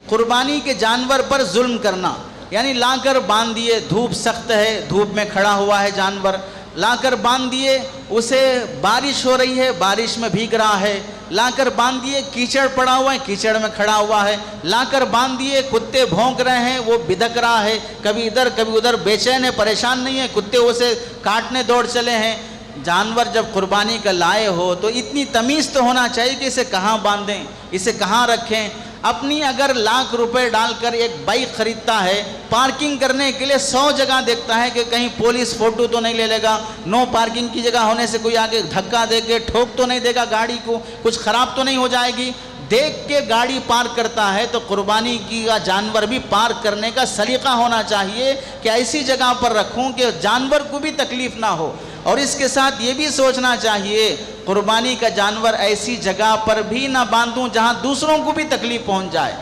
قربانی کے جانور پر ظلم کرنا، یعنی لا کر باندھ دیے، دھوپ سخت ہے، دھوپ میں کھڑا ہوا ہے جانور، لا کر باندھ دیے، اسے بارش ہو رہی ہے، بارش میں بھیگ رہا ہے، لا کر باندھ دیے، کیچڑ پڑا ہوا ہے، کیچڑ میں کھڑا ہوا ہے، لا کر باندھ دیے، کتے بھونک رہے ہیں، وہ بدک رہا ہے، کبھی ادھر کبھی ادھر، بے چین ہے، پریشان نہیں ہے، کتے اسے کاٹنے دوڑ چلے ہیں۔ جانور جب قربانی کا لائے ہو تو اتنی تمیز تو ہونا چاہیے کہ اسے کہاں باندھیں، اسے کہاں رکھیں۔ اپنی اگر لاکھ روپے ڈال کر ایک بائک خریدتا ہے، پارکنگ کرنے کے لیے 100 جگہ دیکھتا ہے کہ کہیں پولیس فوٹو تو نہیں لے لے گا، نو پارکنگ کی جگہ ہونے سے کوئی آگے دھکا دے کے ٹھوک تو نہیں دے گا گاڑی کو، کچھ خراب تو نہیں ہو جائے گی، دیکھ کے گاڑی پارک کرتا ہے۔ تو قربانی کی جانور بھی پارک کرنے کا سلیقہ ہونا چاہیے کہ ایسی جگہ پر رکھوں کہ جانور کو بھی تکلیف نہ ہو، اور اس کے ساتھ یہ بھی سوچنا چاہیے قربانی کا جانور ایسی جگہ پر بھی نہ باندھوں جہاں دوسروں کو بھی تکلیف پہنچ جائے۔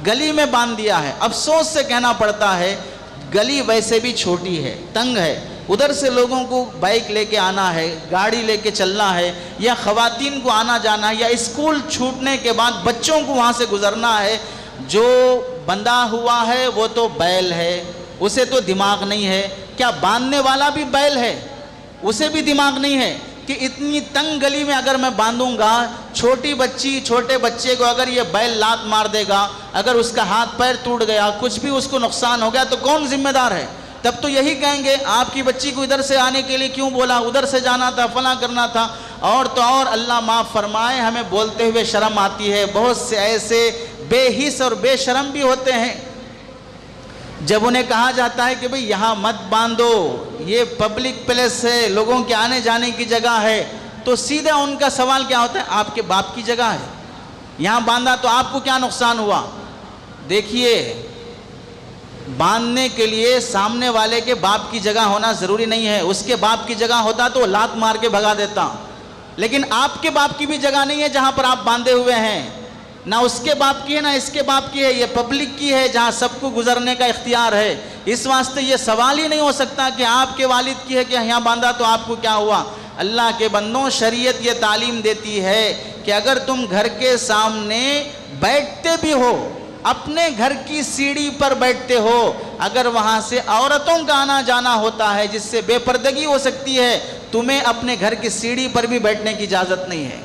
گلی میں باندھ دیا ہے، افسوس سے کہنا پڑتا ہے گلی ویسے بھی چھوٹی ہے، تنگ ہے، ادھر سے لوگوں کو بائک لے کے آنا ہے، گاڑی لے کے چلنا ہے، یا خواتین کو آنا جانا ہے، یا اسکول چھوٹنے کے بعد بچوں کو وہاں سے گزرنا ہے۔ جو بندھا ہوا ہے وہ تو بیل ہے، اسے تو دماغ نہیں ہے، کیا باندھنے والا بھی بیل ہے؟ اسے بھی دماغ نہیں ہے کہ اتنی تنگ گلی میں اگر میں باندھوں گا، چھوٹی بچی چھوٹے بچے کو اگر یہ بیل لات مار دے گا، اگر اس کا ہاتھ پیر ٹوٹ گیا، کچھ بھی اس کو نقصان ہو گیا تو کون ذمہ دار ہے؟ تب تو یہی کہیں گے آپ کی بچی کو ادھر سے آنے کے لیے کیوں بولا، ادھر سے جانا تھا، فلاں کرنا تھا۔ اور تو اور اللہ معاف فرمائے، ہمیں بولتے ہوئے شرم آتی ہے، بہت سے ایسے بے حس اور بے شرم بھی ہوتے ہیں، جب انہیں کہا جاتا ہے کہ بھئی یہاں مت باندھو، یہ پبلک پلیس ہے، لوگوں کے آنے جانے کی جگہ ہے، تو سیدھا ان کا سوال کیا ہوتا ہے، آپ کے باپ کی جگہ ہے، یہاں باندھا تو آپ کو کیا نقصان ہوا؟ دیکھیے، باندھنے کے لیے سامنے والے کے باپ کی جگہ ہونا ضروری نہیں ہے، اس کے باپ کی جگہ ہوتا تو لات مار کے بھگا دیتا، لیکن آپ کے باپ کی بھی جگہ نہیں ہے جہاں پر آپ باندھے ہوئے ہیں، نہ اس کے باپ کی ہے نہ اس کے باپ کی ہے، یہ پبلک کی ہے جہاں سب کو گزرنے کا اختیار ہے۔ اس واسطے یہ سوال ہی نہیں ہو سکتا کہ آپ کے والد کی ہے کہ یہاں باندھا تو آپ کو کیا ہوا۔ اللہ کے بندوں، شریعت یہ تعلیم دیتی ہے کہ اگر تم گھر کے سامنے بیٹھتے بھی ہو، اپنے گھر کی سیڑھی پر بیٹھتے ہو، اگر وہاں سے عورتوں کا آنا جانا ہوتا ہے جس سے بے پردگی ہو سکتی ہے، تمہیں اپنے گھر کی سیڑھی پر بھی بیٹھنے کی اجازت نہیں ہے۔